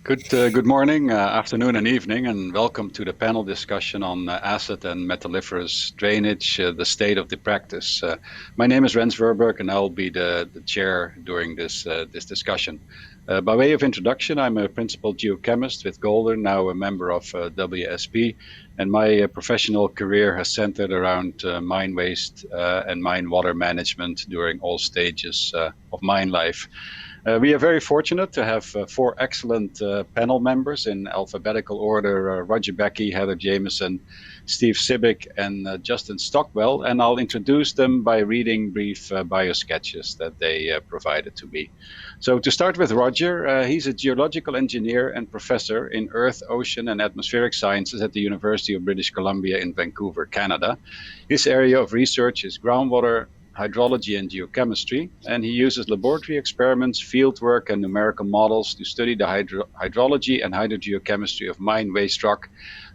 Good morning, afternoon, and evening, and welcome to the panel discussion on acid and metalliferous drainage, the state of the practice. My name is Rens Verburg, and I'll be the chair during this discussion. By way of introduction, I'm a principal geochemist with Golden, now a member of WSP, and my professional career has centered around mine waste and mine water management during all stages of mine life. We are very fortunate to have four excellent panel members in alphabetical order: Roger Beckie, Heather Jamieson, Steve Sibbick, and Justin Stockwell. And I'll introduce them by reading brief bio sketches that they provided to me. So to start with Roger, he's a geological engineer and professor in Earth, Ocean, and Atmospheric Sciences at the University of British Columbia in Vancouver, Canada. His area of research is groundwater, hydrology, and geochemistry, and he uses laboratory experiments, fieldwork, and numerical models to study the hydrology and hydrogeochemistry of mine waste rock,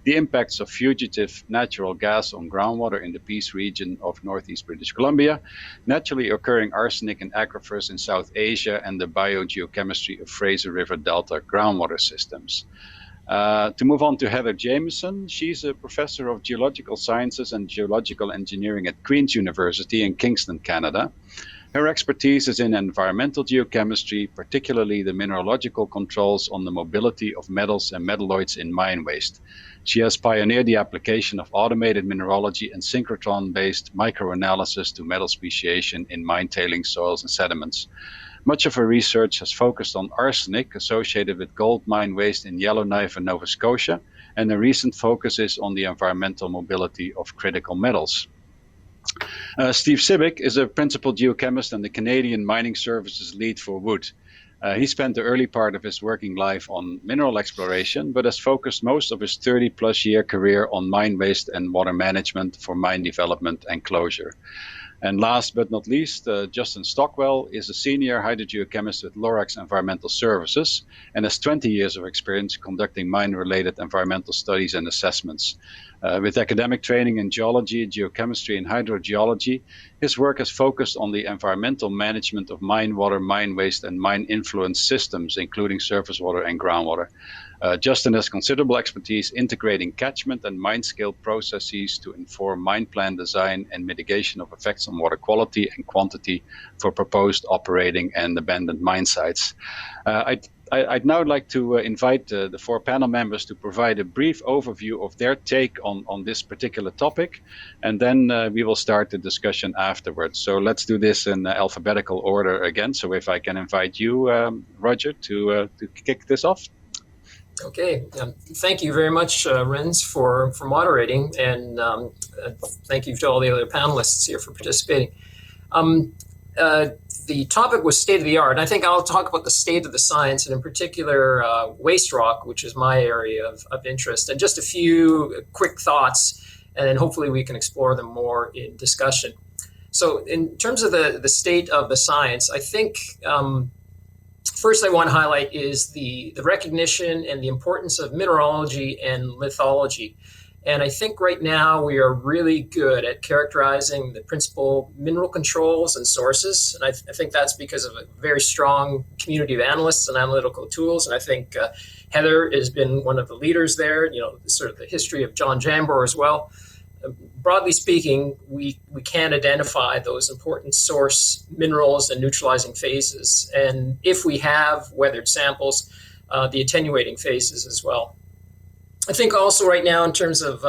the impacts of fugitive natural gas on groundwater in the Peace region of northeast British Columbia, naturally occurring arsenic in aquifers in South Asia, and the biogeochemistry of Fraser River Delta groundwater systems. To move on to Heather Jamieson, she's a professor of geological sciences and geological engineering at Queen's University in Kingston, Canada. Her expertise is in environmental geochemistry, particularly the mineralogical controls on the mobility of metals and metalloids in mine waste. She has pioneered the application of automated mineralogy and synchrotron-based microanalysis to metal speciation in mine tailings, soils, and sediments. Much of her research has focused on arsenic associated with gold mine waste in Yellowknife and Nova Scotia, and the recent focus is on the environmental mobility of critical metals. Steve Sibbick is a principal geochemist and the Canadian Mining Services lead for wood. He spent the early part of his working life on mineral exploration, but has focused most of his 30-plus year career on mine waste and water management for mine development and closure. And last but not least, Justin Stockwell is a senior hydrogeochemist with Lorax Environmental Services and has 20 years of experience conducting mine-related environmental studies and assessments. With academic training in geology, geochemistry, and hydrogeology, his work has focused on the environmental management of mine water, mine waste, and mine influence systems, including surface water and groundwater. Justin has considerable expertise integrating catchment and mine-scale processes to inform mine plan design and mitigation of effects on water quality and quantity for proposed operating and abandoned mine sites. I'd now like to invite the four panel members to provide a brief overview of their take on this particular topic, and then we will start the discussion afterwards. So let's do this in alphabetical order again. So if I can invite you, Roger, to kick this off. Okay, thank you very much, Rens, for moderating, and thank you to all the other panelists here for participating. The topic was state of the art, and I think I'll talk about the state of the science, and in particular waste rock, which is my area of interest, and just a few quick thoughts, and then hopefully we can explore them more in discussion. So in terms of the state of the science, I think first I want to highlight is the recognition and the importance of mineralogy and lithology. And I think right now we are really good at characterizing the principal mineral controls and sources. And I think that's because of a very strong community of analysts and analytical tools. And I think Heather has been one of the leaders there, sort of the history of John Jambor as well. Broadly speaking, we can identify those important source minerals and neutralizing phases. And if we have weathered samples, the attenuating phases as well. I think also right now in terms of,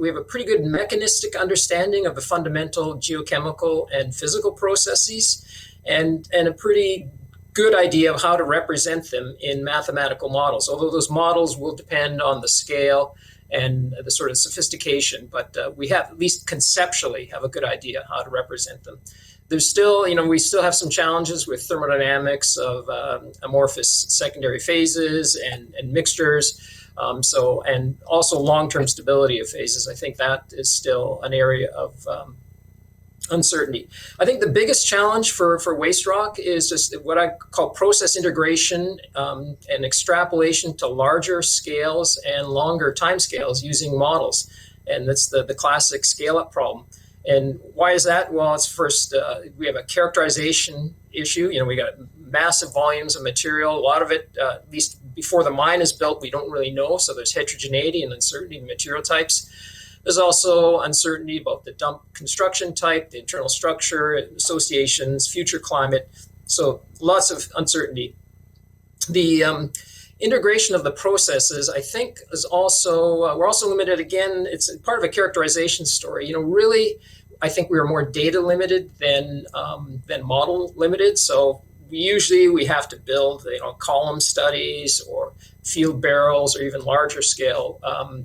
we have a pretty good mechanistic understanding of the fundamental geochemical and physical processes and a pretty good idea of how to represent them in mathematical models, although those models will depend on the scale and the sort of sophistication, but we have, at least conceptually, have a good idea how to represent them. There's still, we still have some challenges with thermodynamics of amorphous secondary phases and mixtures. And also long-term stability of phases. I think that is still an area of uncertainty. I think the biggest challenge for waste rock is just what I call process integration and extrapolation to larger scales and longer time scales using models. And that's the classic scale-up problem. And why is that? Well, it's first, we have a characterization issue. We got massive volumes of material. A lot of it, at least before the mine is built, we don't really know. So there's heterogeneity and uncertainty in material types. There's also uncertainty about the dump construction type, the internal structure, associations, future climate. So lots of uncertainty. The integration of the processes, I think, is also, we're also limited. Again, it's part of a characterization story. Really, I think we are more data limited than model limited. So we have to build column studies or field barrels or even larger scale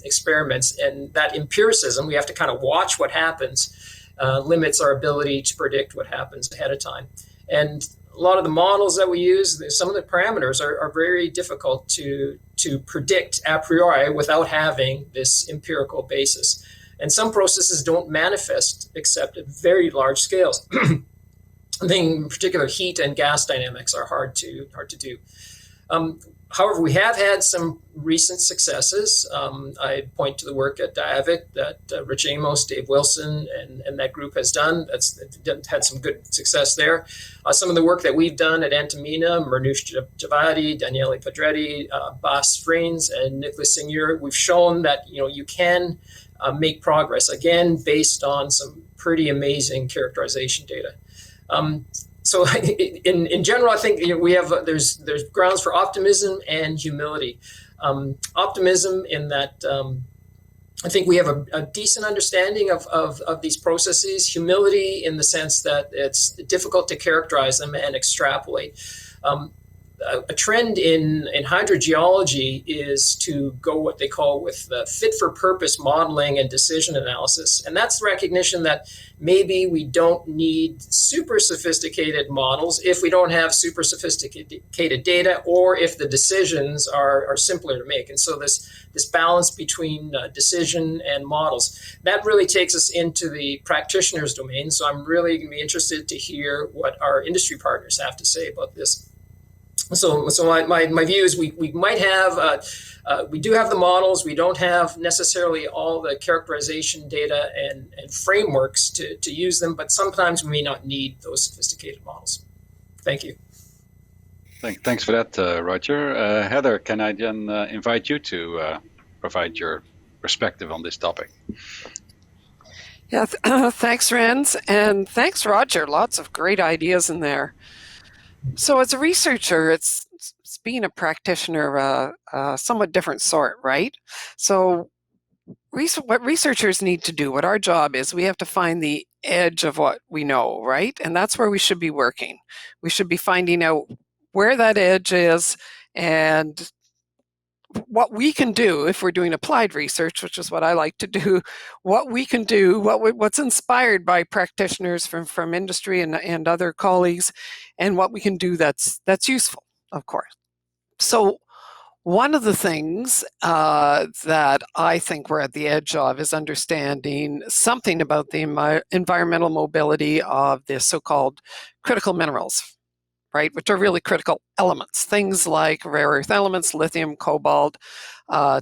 experiments. And that empiricism, we have to kind of watch what happens, limits our ability to predict what happens ahead of time. And a lot of the models that we use, some of the parameters are very difficult to predict a priori without having this empirical basis. And some processes don't manifest except at very large scales. I think in particular heat and gas dynamics are hard to do. However, we have had some recent successes. I point to the work at Diavik that Rich Amos, Dave Wilson, and that group has done. That's had some good success there. Some of the work that we've done at Antamina, Marnoush Javadi, Daniele Pedretti, Bas Rens, and Nicholas Seigneur, we've shown that you can make progress, again, based on some pretty amazing characterization data. So in general, I think we have there's grounds for optimism and humility. Optimism in that I think we have a decent understanding of these processes. Humility in the sense that it's difficult to characterize them and extrapolate. A trend in hydrogeology is to go what they call with fit for purpose modeling and decision analysis. And that's the recognition that maybe we don't need super sophisticated models if we don't have super sophisticated data, or if the decisions are simpler to make. And so this balance between decision and models, that really takes us into the practitioner's domain. So I'm really going to be interested to hear what our industry partners have to say about this. So my view is we might have, we do have the models. We don't have necessarily all the characterization data and frameworks to use them, but sometimes we may not need those sophisticated models. Thank you. Thanks for that, Roger. Heather, can I then invite you to provide your perspective on this topic? Yeah, thanks, Rens, and thanks, Roger. Lots of great ideas in there. So as a researcher, it's being a practitioner a somewhat different sort, right? So what researchers need to do, what our job is, we have to find the edge of what we know, right? And that's where we should be working. We should be finding out where that edge is and what we can do if we're doing applied research, which is what I like to do, what we can do, what's inspired by practitioners from industry and other colleagues, and what we can do that's useful, of course. So one of the things that I think we're at the edge of is understanding something about the environmental mobility of the so-called critical minerals, right, which are really critical elements, things like rare earth elements, lithium, cobalt,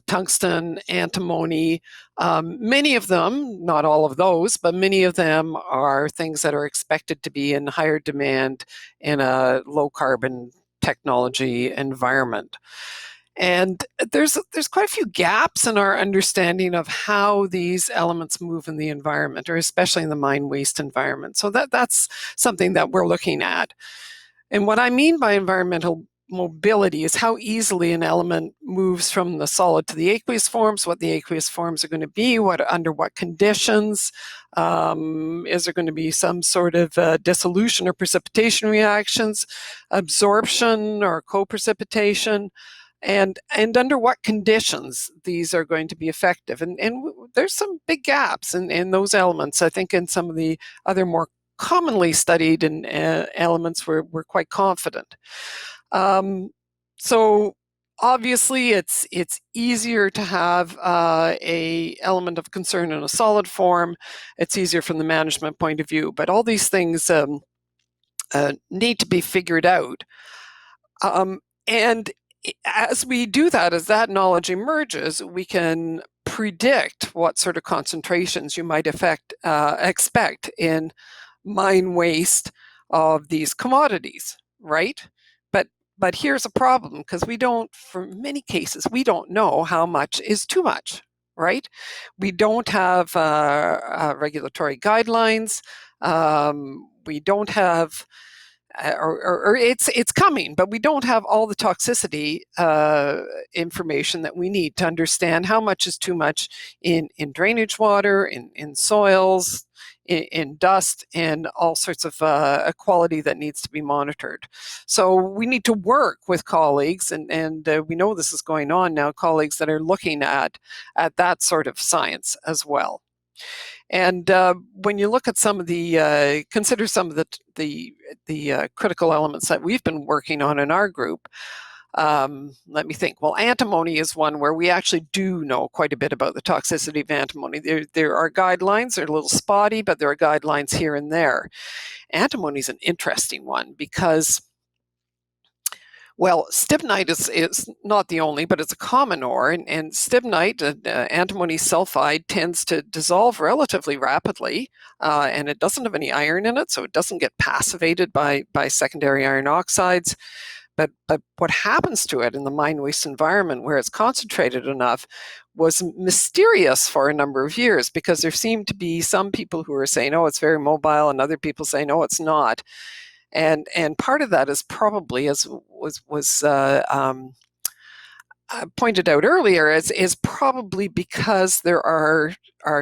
tungsten, antimony. Many of them, not all of those, but many of them are things that are expected to be in higher demand in a low carbon technology environment. And there's quite a few gaps in our understanding of how these elements move in the environment, or especially in the mine waste environment. So that's something that we're looking at. And what I mean by environmental mobility is how easily an element moves from the solid to the aqueous forms, what the aqueous forms are going to be, under what conditions. Is there going to be some sort of dissolution or precipitation reactions, absorption or co-precipitation, and under what conditions these are going to be effective. And there's some big gaps in those elements. I think in some of the other more commonly studied in elements we're quite confident. So obviously it's easier to have a element of concern in a solid form. It's easier from the management point of view, but all these things need to be figured out. And as we do that, as that knowledge emerges, we can predict what sort of concentrations you might expect in mine waste of these commodities, right? But here's a problem, because for many cases, we don't know how much is too much, right? We don't have regulatory guidelines. We don't have, or it's coming, but we don't have all the toxicity information that we need to understand how much is too much in drainage water, in soils, in dust, and all sorts of quality that needs to be monitored. So we need to work with colleagues, and we know this is going on now, colleagues that are looking at that sort of science as well. And when you look at some of consider some of the critical elements that we've been working on in our group, let me think. Well, antimony is one where we actually do know quite a bit about the toxicity of antimony. There are guidelines, they're a little spotty, but there are guidelines here and there. Antimony is an interesting one because, well, stibnite is not the only, but it's a common ore, and stibnite, antimony sulfide, tends to dissolve relatively rapidly, and it doesn't have any iron in it, so it doesn't get passivated by secondary iron oxides. But what happens to it in the mine waste environment where it's concentrated enough was mysterious for a number of years, because there seemed to be some people who were saying, oh, it's very mobile, and other people saying, no, it's not. And part of that is probably, as was pointed out earlier, is probably because there are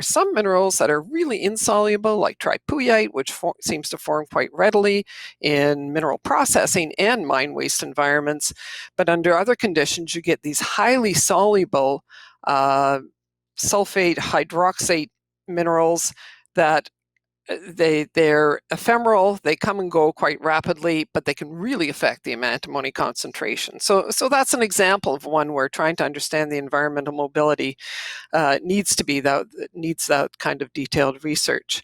some minerals that are really insoluble, like tripuyite, which seems to form quite readily in mineral processing and mine waste environments. But under other conditions, you get these highly soluble sulfate hydroxate minerals that they're ephemeral, they come and go quite rapidly, but they can really affect the antimony concentration. So that's an example of one where trying to understand the environmental mobility needs that kind of detailed research.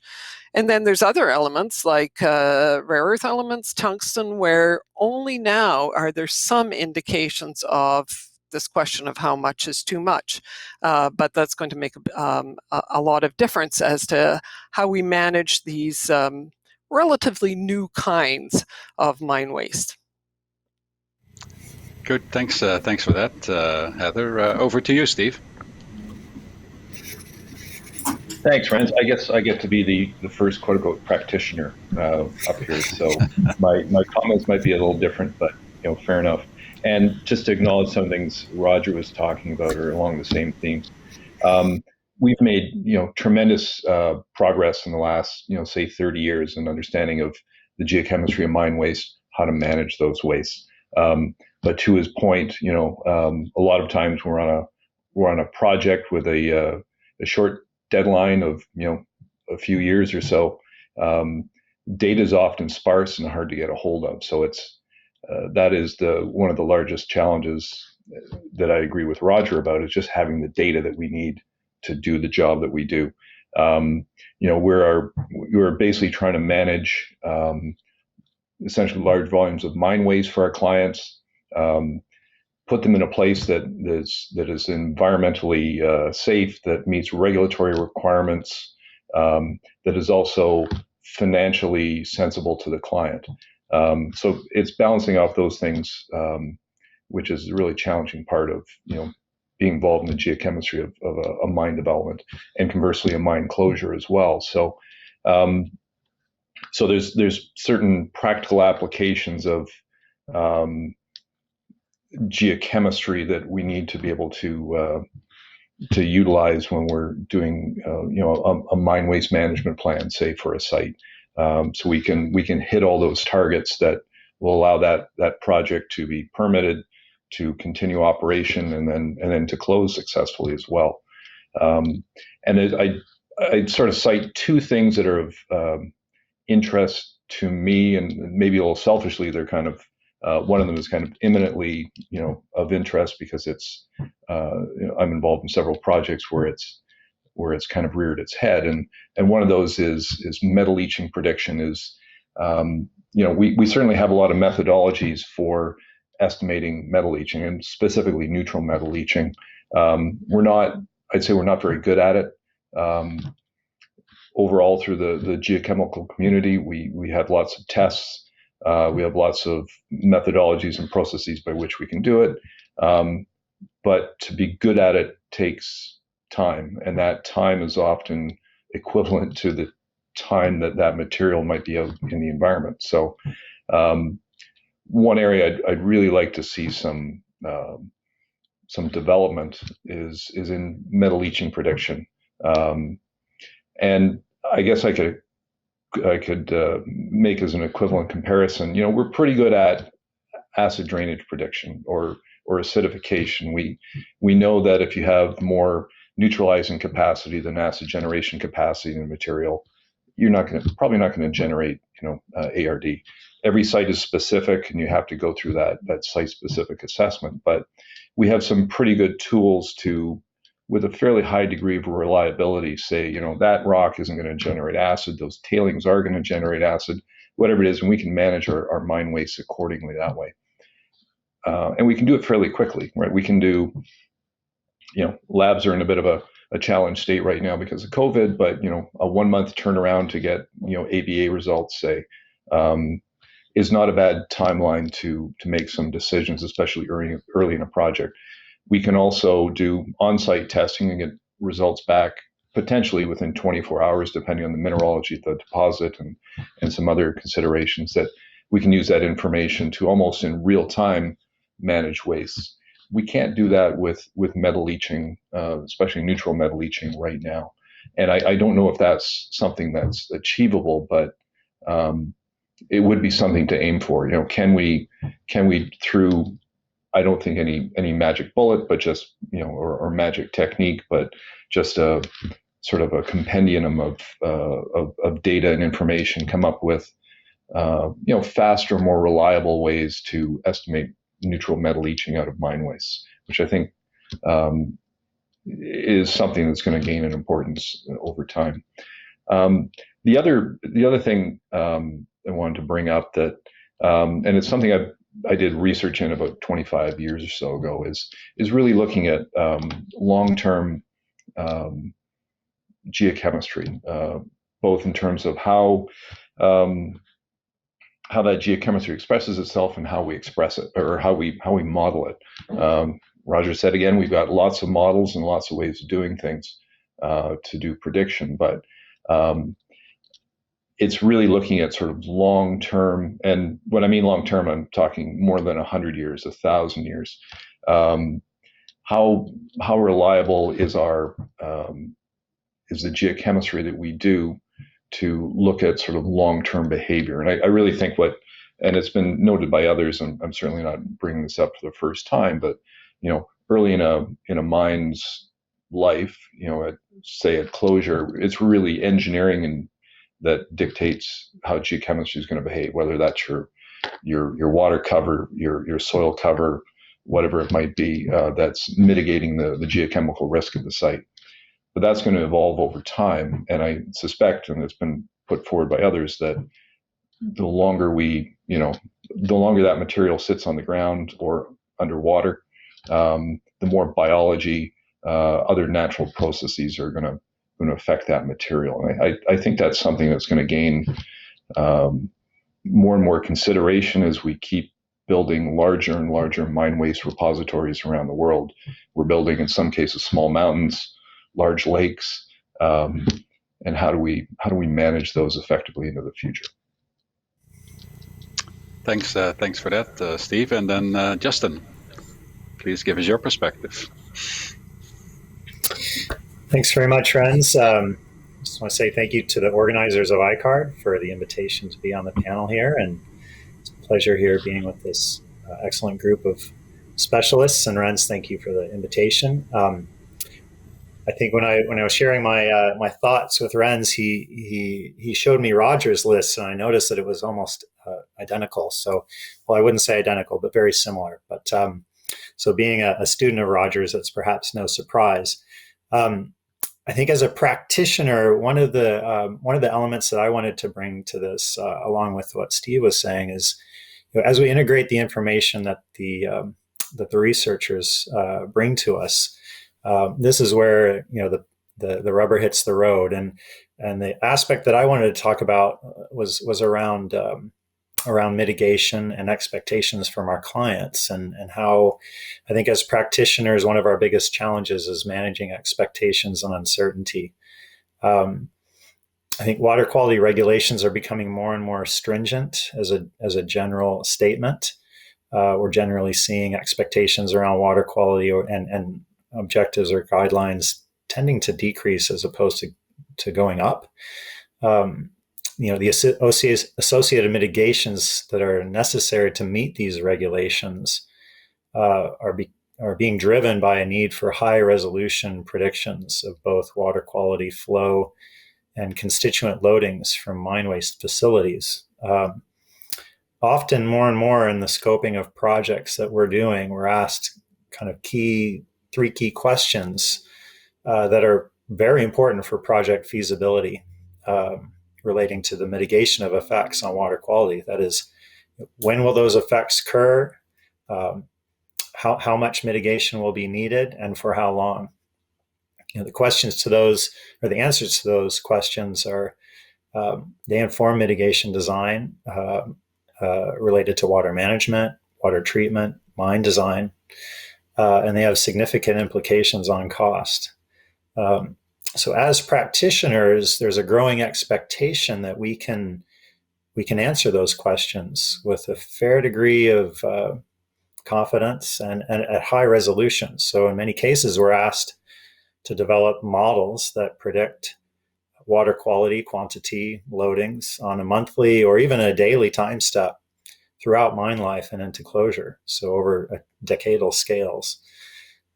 And then there's other elements like rare earth elements, tungsten, where only now are there some indications of this question of how much is too much. But that's going to make a lot of difference as to how we manage these relatively new kinds of mine waste. Good, thanks for that, Heather. Over to you, Steve. Thanks, Rens. I guess I get to be the first quote-unquote practitioner up here, so my comments might be a little different, but fair enough. And just to acknowledge some things Roger was talking about are along the same themes. We've made tremendous progress in the last say 30 years in understanding of the geochemistry of mine waste, how to manage those wastes. But to his point, a lot of times we're on a project with a short deadline of a few years or so. Data is often sparse and hard to get a hold of, so that is one of the largest challenges that I agree with Roger about, is just having the data that we need to do the job that we do. We're basically trying to manage essentially large volumes of mine waste for our clients, put them in a place that is environmentally safe, that meets regulatory requirements, that is also financially sensible to the client. So it's balancing out those things, which is a really challenging part of being involved in the geochemistry of a mine development, and conversely a mine closure as well. So there's certain practical applications of geochemistry that we need to be able to utilize when we're doing a mine waste management plan, say for a site. So we can hit all those targets that will allow that project to be permitted, to continue operation, and then to close successfully as well. And I'd sort of cite two things that are of interest to me, and maybe a little selfishly, they're kind of one of them is kind of imminently of interest because it's I'm involved in several projects where it's kind of reared its head, and one of those is metal leaching prediction. Is we certainly have a lot of methodologies for estimating metal leaching, and specifically neutral metal leaching. I'd say we're not very good at it. Overall, through the geochemical community, we have lots of tests, We have lots of methodologies and processes by which we can do it. But to be good at it takes time, and that time is often equivalent to the time that material might be out in the environment. So one area I'd really like to see some development is in metal leaching prediction. And I guess I could make as an equivalent comparison. We're pretty good at acid drainage prediction or acidification. We know that if you have more neutralizing capacity than acid generation capacity in a material, you're probably not going to generate ARD. Every site is specific, and you have to go through that site specific assessment. But we have some pretty good tools to, with a fairly high degree of reliability, say, that rock isn't going to generate acid, those tailings are going to generate acid, whatever it is, and we can manage our mine waste accordingly that way. And we can do it fairly quickly, right? We can do, labs are in a bit of a challenge state right now because of COVID, but, a 1 month turnaround to get, ABA results, say, is not a bad timeline to make some decisions, especially early in a project. We can also do on-site testing and get results back potentially within 24 hours, depending on the mineralogy of the deposit and some other considerations, that we can use that information to almost in real time manage waste. We can't do that with metal leaching, especially neutral metal leaching right now. And I don't know if that's something that's achievable, but it would be something to aim for. Can we through, I don't think any magic bullet, but just, or magic technique, but just a sort of a compendium of data and information, come up with, faster, more reliable ways to estimate neutral metal leaching out of mine waste, which I think is something that's going to gain in importance over time. The other thing I wanted to bring up that, and it's something I did research in about 25 years or so ago, is really looking at long-term geochemistry, both in terms of how that geochemistry expresses itself and how we express it, or how we model it. Roger said again, we've got lots of models and lots of ways of doing things to do prediction, but it's really looking at sort of long-term, and when I mean long-term, I'm talking more than 100 years, 1,000 years. How reliable is is the geochemistry that we do to look at sort of long-term behavior? And I really think and it's been noted by others, and I'm certainly not bringing this up for the first time, but early in a mine's life, say at closure, it's really engineering and that dictates how geochemistry is going to behave, whether that's your water cover, your soil cover, whatever it might be, that's mitigating the geochemical risk of the site. But that's going to evolve over time, and I suspect, and it's been put forward by others, that the longer that material sits on the ground or underwater, the more biology, other natural processes are going to affect that material. And I think that's something that's going to gain more and more consideration as we keep building larger and larger mine waste repositories around the world. We're building, in some cases, small mountains, large lakes, and how do we manage those effectively into the future? Thanks for that, Steve. And then Justin, please give us your perspective. Thanks very much, Rens. Just want to say thank you to the organizers of iCard for the invitation to be on the panel here, and it's a pleasure here being with this excellent group of specialists. And Rens, thank you for the invitation. I think when I was sharing my thoughts with Rens, he showed me Roger's list, and I noticed that it was almost identical. So, well, I wouldn't say identical, but very similar. But so being a student of Roger's, that's perhaps no surprise. I think as a practitioner, one of the elements that I wanted to bring to this, along with what Steve was saying, is as we integrate the information that the researchers bring to us, this is where the rubber hits the road, and the aspect that I wanted to talk about was around around mitigation and expectations from our clients, and how I think as practitioners, one of our biggest challenges is managing expectations and uncertainty. I think water quality regulations are becoming more and more stringent as a general statement. We're generally seeing expectations around water quality and objectives or guidelines tending to decrease as opposed to going up. The associated mitigations that are necessary to meet these regulations are being driven by a need for high resolution predictions of both water quality, flow, and constituent loadings from mine waste facilities. Often more and more in the scoping of projects that we're doing, we're asked kind of three key questions that are very important for project feasibility, relating to the mitigation of effects on water quality. That is, when will those effects occur? How much mitigation will be needed, and for how long? The questions to those, or the answers to those questions, are they inform mitigation design related to water management, water treatment, mine design, and they have significant implications on cost. So as practitioners, there's a growing expectation that we can answer those questions with a fair degree of confidence and at high resolution. So in many cases, we're asked to develop models that predict water quality, quantity, loadings on a monthly or even a daily time step throughout mine life and into closure, so over decadal scales.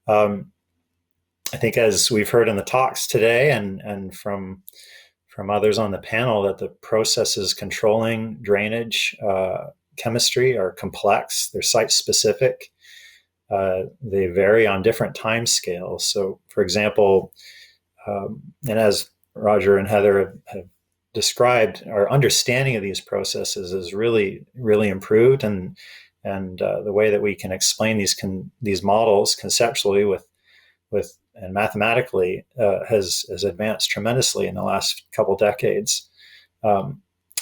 I think, as we've heard in the talks today and from others on the panel, that the processes controlling drainage chemistry are complex. They're site-specific. They vary on different time scales. So, for example, and as Roger and Heather have described, our understanding of these processes is really, really improved, and the way that we can explain these models conceptually with and mathematically has advanced tremendously in the last couple decades.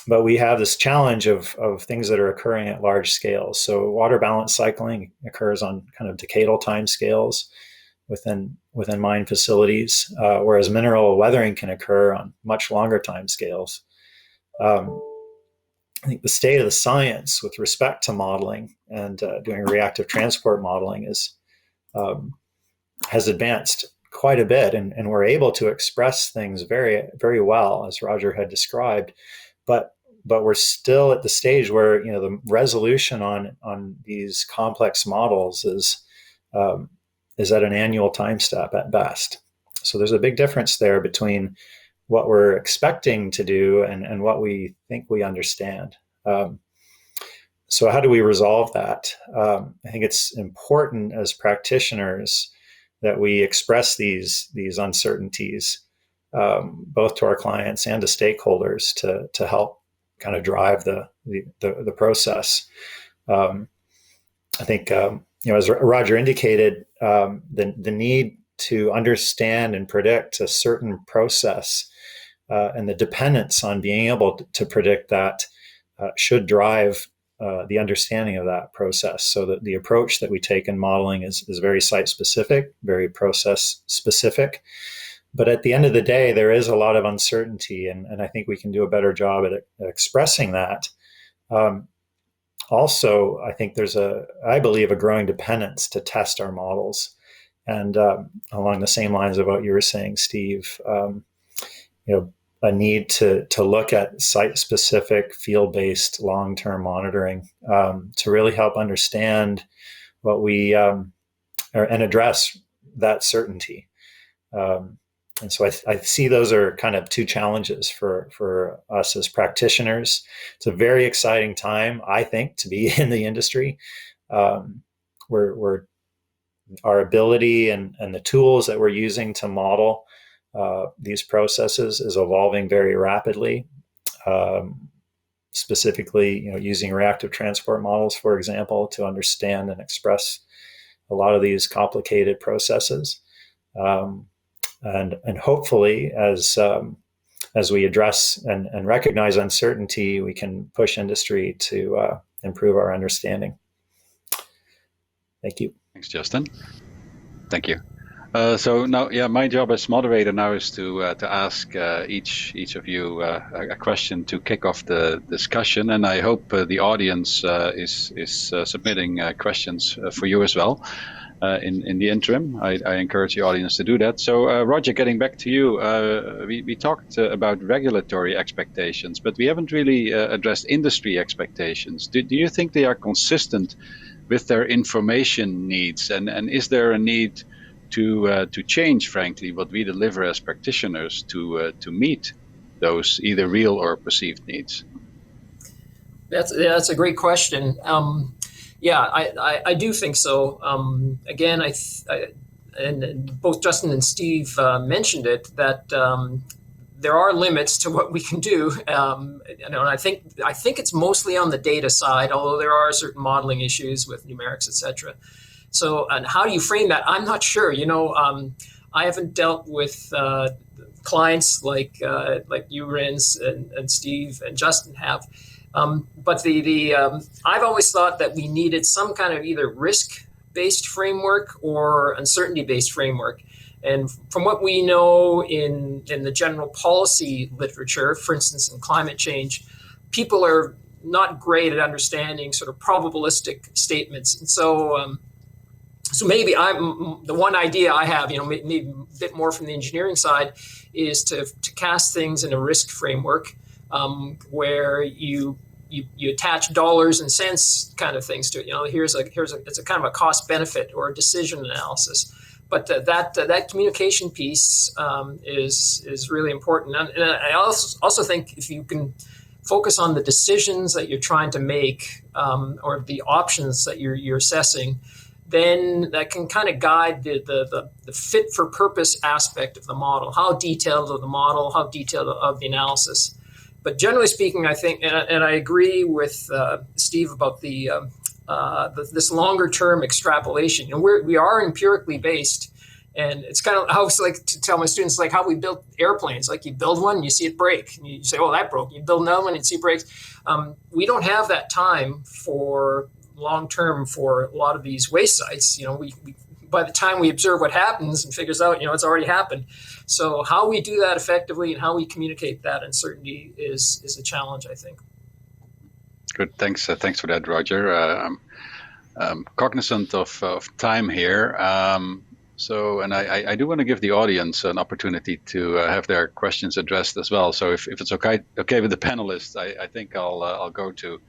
But we have this challenge of things that are occurring at large scales. So water balance cycling occurs on kind of decadal time scales within mine facilities, whereas mineral weathering can occur on much longer time scales. I think the state of the science with respect to modeling and doing reactive transport modeling has advanced quite a bit, and we're able to express things very, very well, as Roger had described. But we're still at the stage where the resolution on these complex models is at an annual time step at best. So there's a big difference there between what we're expecting to do and what we think we understand. So how do we resolve that? I think it's important as practitioners that we express these uncertainties, both to our clients and to stakeholders, to help kind of drive the process. I think as Roger indicated, the need to understand and predict a certain process and the dependence on being able to predict that should drive the understanding of that process, so that the approach that we take in modeling is very site-specific, very process-specific. But at the end of the day, there is a lot of uncertainty, and I think we can do a better job at expressing that. Also, I think there's I believe, a growing dependence to test our models. And along the same lines of what you were saying, Steve, a need to look at site-specific, field-based, long-term monitoring to really help understand what we and address that certainty. And so I see those are kind of two challenges for us as practitioners. It's a very exciting time, I think, to be in the industry. Where our ability and the tools that we're using to model these processes is evolving very rapidly. Specifically, using reactive transport models, for example, to understand and express a lot of these complicated processes. And hopefully, as as we address and recognize uncertainty, we can push industry to improve our understanding. Thank you. Thanks, Justin. Thank you. So now, my job as moderator now is to ask each of you a question to kick off the discussion, and I hope the audience is submitting questions for you as well. In the interim, I encourage the audience to do that. So, Roger, getting back to you, we talked about regulatory expectations, but we haven't really addressed industry expectations. Do you think they are consistent with their information needs, and is there a need to change, frankly, what we deliver as practitioners to meet those either real or perceived needs? That's a great question. I do think so. Again, and both Justin and Steve mentioned it, that there are limits to what we can do. And I think it's mostly on the data side, although there are certain modeling issues with numerics, et cetera. So, and how do you frame that? I'm not sure. I haven't dealt with clients like you, Rens, and Steve and Justin have. But I've always thought that we needed some kind of either risk-based framework or uncertainty-based framework. And from what we know in the general policy literature, for instance, in climate change, people are not great at understanding sort of probabilistic statements. And so maybe the one idea I have, maybe a bit more from the engineering side, is to cast things in a risk framework, where you attach dollars and cents kind of things to it. It's a kind of a cost benefit or a decision analysis. But that communication piece is really important. And I also think if you can focus on the decisions that you're trying to make, or the options that you're assessing, then that can kind of guide the fit for purpose aspect of the model. How detailed of the model, how detailed of the analysis. But generally speaking, I think, and I agree with Steve about this longer term extrapolation. We are empirically based, and it's kind of, I always like to tell my students, like how we build airplanes. Like you build one, you see it break, and you say, "Oh, that broke." You build another one, and see it breaks. We don't have that time for long term for a lot of these waste sites. We by the time we observe what happens and figures out, it's already happened. So how we do that effectively and how we communicate that uncertainty is a challenge, I think. Good, thanks for that, Roger. I'm cognizant of time here. And I do want to give the audience an opportunity to have their questions addressed as well. So if it's okay with the panelists, I think I'll go to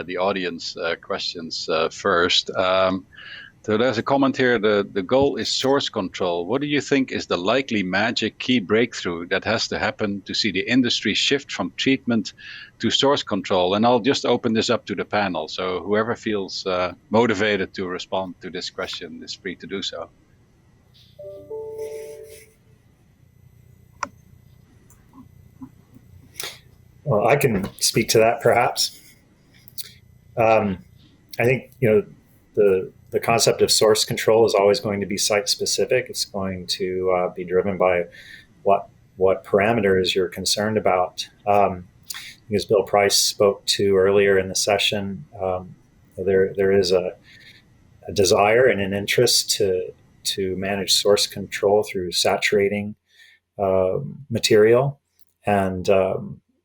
the audience questions first. So there's a comment here, the goal is source control. What do you think is the likely magic key breakthrough that has to happen to see the industry shift from treatment to source control? And I'll just open this up to the panel. So whoever feels motivated to respond to this question is free to do so. Well, I can speak to that perhaps. I think, the concept of source control is always going to be site specific. It's going to be driven by what parameters you're concerned about. As Bill Price spoke to earlier in the session, there is a desire and an interest to manage source control through saturating material. And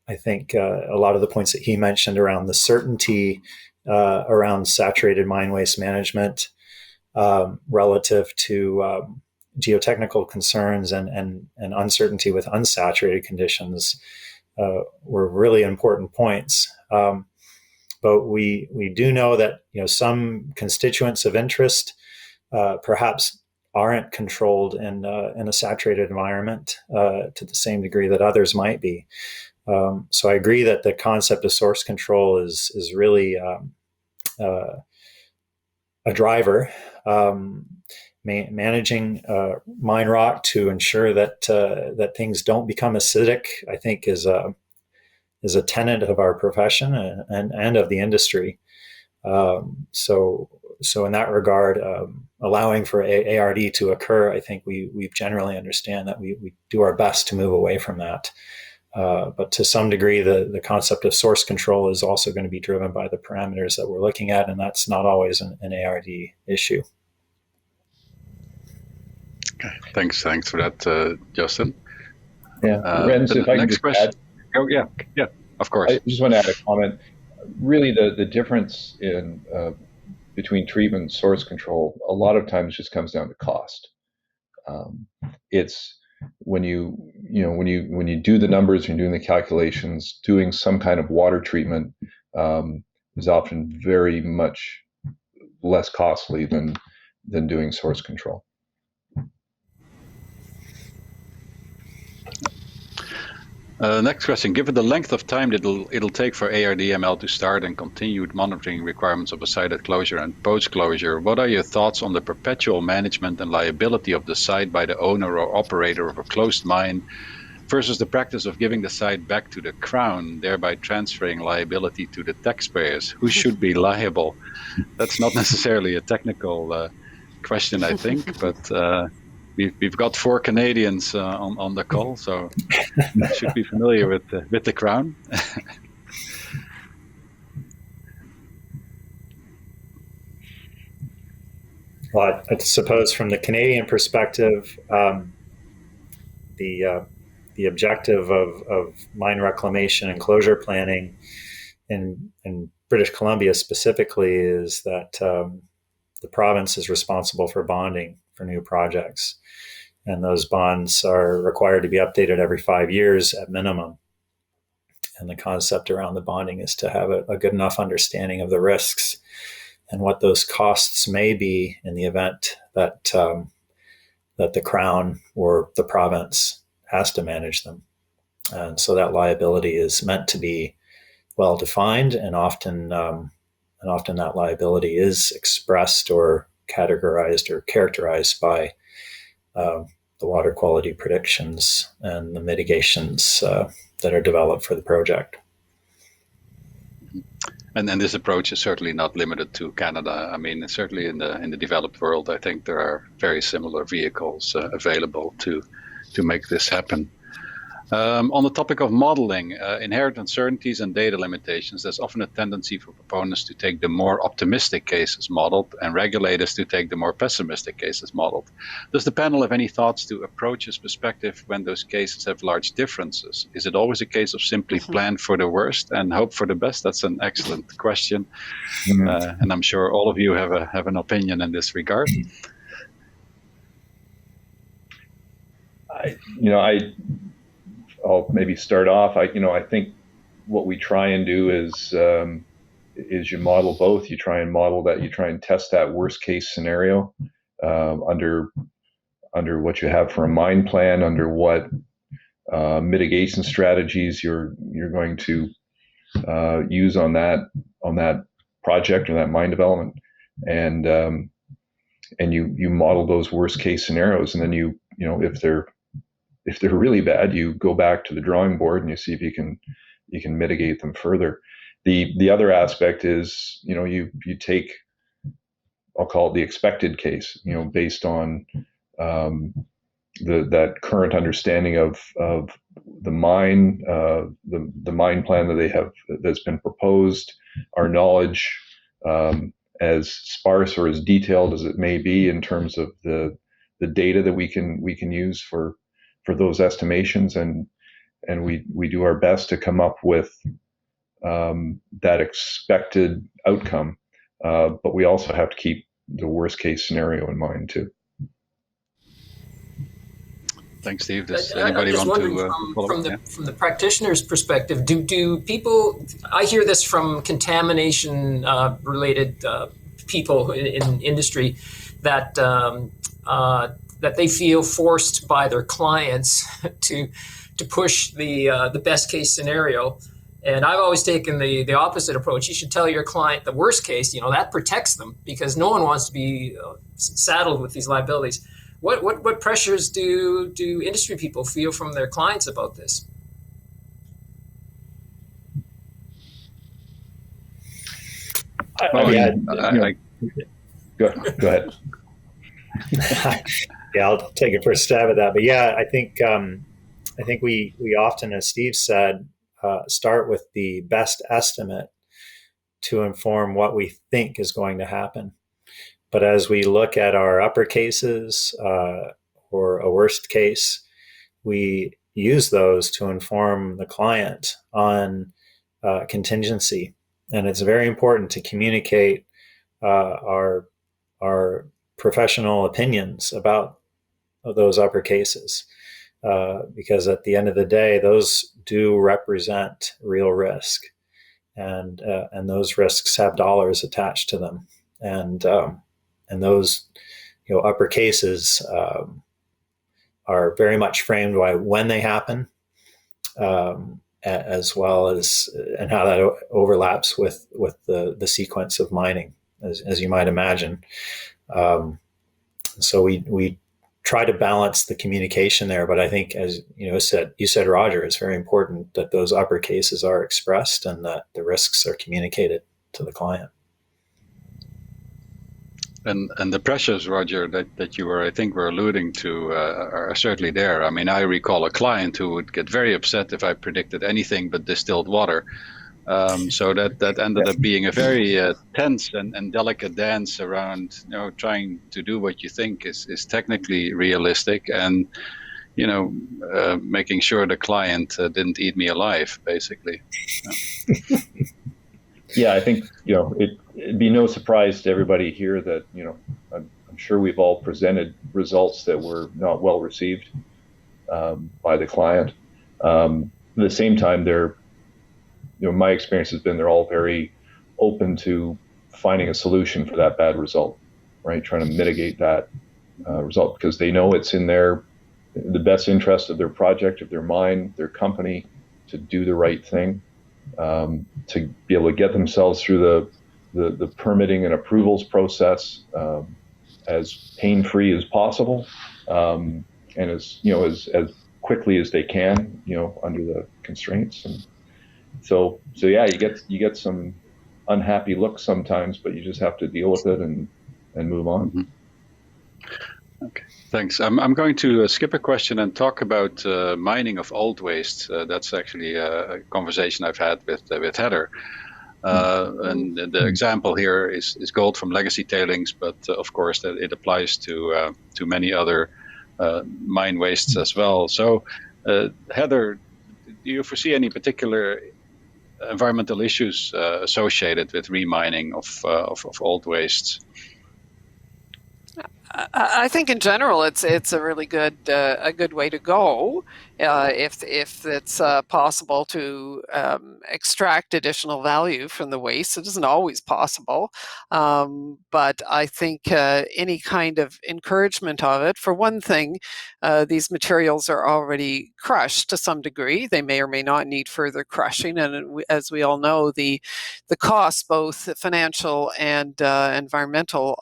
I think a lot of the points that he mentioned around the certainty around saturated mine waste management relative to geotechnical concerns and uncertainty with unsaturated conditions were really important points. But we do know that some constituents of interest perhaps aren't controlled in a saturated environment to the same degree that others might be. So I agree that the concept of source control is really a driver. Managing mine rock to ensure that things don't become acidic, I think, is a tenet of our profession and of the industry. So in that regard, allowing for ARD to occur, I think we generally understand that we do our best to move away from that. But to some degree, the concept of source control is also going to be driven by the parameters that we're looking at, and that's not always an ARD issue. Okay, thanks for that, Justin. Yeah, Rens, if I can just add. Oh, yeah, of course. I just want to add a comment. Really, the difference in between treatment and source control a lot of times just comes down to cost. It's when you do the numbers and doing the calculations, doing some kind of water treatment is often very much less costly than doing source control. Next question. Given the length of time that it'll take for ARDML to start and continued monitoring requirements of a site at closure and post-closure, what are your thoughts on the perpetual management and liability of the site by the owner or operator of a closed mine versus the practice of giving the site back to the Crown, thereby transferring liability to the taxpayers? Who should be liable? That's not necessarily a technical question, I think, but we've got 4 Canadians on the call, so should be familiar with the Crown. Well, I suppose from the Canadian perspective, the objective of mine reclamation and closure planning in British Columbia specifically is that the province is responsible for bonding for new projects. And those bonds are required to be updated every 5 years at minimum. And the concept around the bonding is to have a good enough understanding of the risks and what those costs may be in the event that the Crown or the province has to manage them. And so that liability is meant to be well defined, and often that liability is expressed or categorized or characterized by the water quality predictions and the mitigations that are developed for the project. And this approach is certainly not limited to Canada. I mean, certainly in the developed world, I think there are very similar vehicles available to make this happen. On the topic of modeling, inherent uncertainties and data limitations, there's often a tendency for proponents to take the more optimistic cases modeled and regulators to take the more pessimistic cases modeled. Does the panel have any thoughts to approach this perspective when those cases have large differences? Is it always a case of simply plan for the worst and hope for the best? That's an excellent question. And I'm sure all of you have an opinion in this regard. I'll maybe start off. I think what we try and do is you model both. You try and test that worst case scenario under what you have for a mine plan, under what mitigation strategies you're going to use on that project or that mine development, and you model those worst case scenarios, and then if they're really bad, you go back to the drawing board and you see if you can mitigate them further. The other aspect is, you take, I'll call it the expected case, based on that current understanding of the mine, the mine plan that they have that's been proposed, our knowledge, as sparse or as detailed as it may be in terms of the data that we can use for those estimations, and we do our best to come up with that expected outcome, but we also have to keep the worst case scenario in mind too. Thanks, Steve. Does anybody want to follow up? From the practitioner's perspective, do people? I hear this from contamination related people in industry that they feel forced by their clients to push the best case scenario. And I've always taken the opposite approach. You should tell your client the worst case. That protects them, because no one wants to be saddled with these liabilities. What pressures do industry people feel from their clients about this? Go ahead. Yeah, I'll take a first stab at that. But yeah, I think I think we often, as Steve said, start with the best estimate to inform what we think is going to happen. But as we look at our upper cases or a worst case, we use those to inform the client on contingency. And it's very important to communicate our professional opinions about those upper cases, because at the end of the day, those do represent real risk, and those risks have dollars attached to them, and those upper cases are very much framed by when they happen, as well as and how that overlaps with the sequence of mining, as you might imagine. So we try to balance the communication there, but I think, as you said, Roger, it's very important that those upper cases are expressed and that the risks are communicated to the client. And the pressures, Roger, that you were alluding to are certainly there. I mean, I recall a client who would get very upset if I predicted anything but distilled water. So that ended up being a very tense and delicate dance around, trying to do what you think is technically realistic, and making sure the client didn't eat me alive, basically. Yeah, I think it'd be no surprise to everybody here that I'm sure we've all presented results that were not well received by the client. At the same time, my experience has been they're all very open to finding a solution for that bad result, right? Trying to mitigate that result, because they know it's in the best interest of their project, of their mine, their company, to do the right thing, to be able to get themselves through the permitting and approvals process as pain-free as possible, and as quickly as they can, under the constraints. And so yeah, you get some unhappy looks sometimes, but you just have to deal with it and move on. Mm-hmm. Okay, thanks. I'm going to skip a question and talk about mining of old waste. That's actually a conversation I've had with Heather. And the example here is gold from legacy tailings, but of course that it applies to many other mine wastes as well. So, Heather, do you foresee any particular environmental issues associated with remining of old wastes? I think in general it's a really good way to go if it's possible to extract additional value from the waste. It isn't always possible, but I think any kind of encouragement of it. For one thing, these materials are already crushed to some degree. They may or may not need further crushing, and as we all know, the cost, both financial and environmental,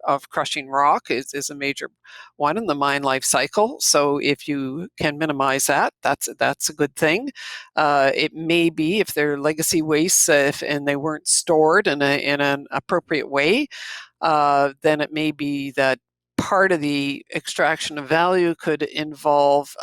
of crushing rock is a major one in the mine life cycle. So if you can minimize that, that's a good thing. It may be, if they're legacy wastes and they weren't stored in an appropriate way, then it may be that part of the extraction of value could involve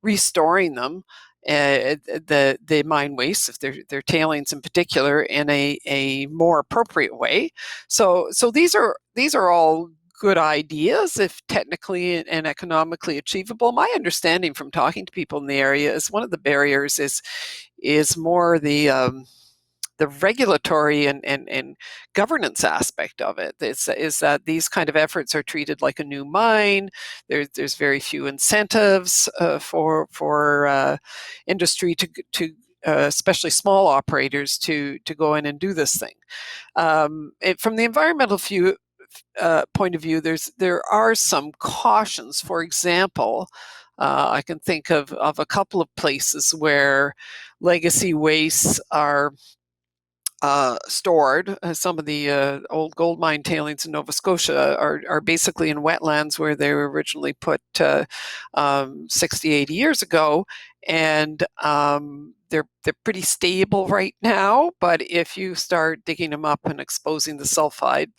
restoring them, the mine waste, if they're tailings in particular, in a more appropriate way. So these are all good ideas if technically and economically achievable. My understanding from talking to people in the area is one of the barriers is more the regulatory and governance aspect of it. Is that these kind of efforts are treated like a new mine. There's very few incentives for industry to especially small operators to go in and do this thing. From the environmental point of view, there are some cautions. For example, I can think of a couple of places where legacy wastes are stored. Some of the old gold mine tailings in Nova Scotia are basically in wetlands where they were originally put 60, 80 years ago. and they're pretty stable right now. But if you start digging them up and exposing the sulfide,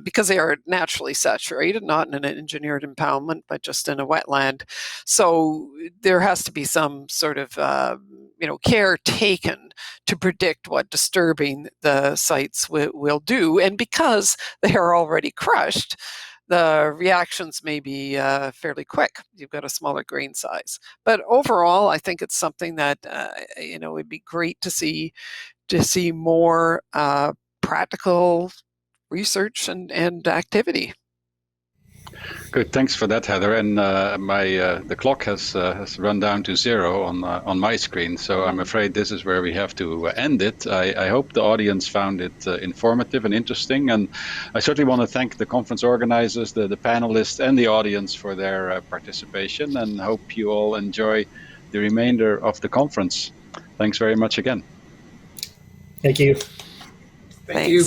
because they are naturally saturated, not in an engineered impoundment, but just in a wetland, so there has to be some sort of care taken to predict what disturbing the sites will do. And because they are already crushed, the reactions may be fairly quick. You've got a smaller grain size. But overall, I think it's something that it'd be great to see more practical research and activity. Good, thanks for that, Heather. And the clock has run down to 0 on my screen, so I'm afraid this is where we have to end it. I hope the audience found it informative and interesting, and I certainly want to thank the conference organizers, the panelists, and the audience for their participation, and hope you all enjoy the remainder of the conference. Thanks very much again. Thank you. Thank you.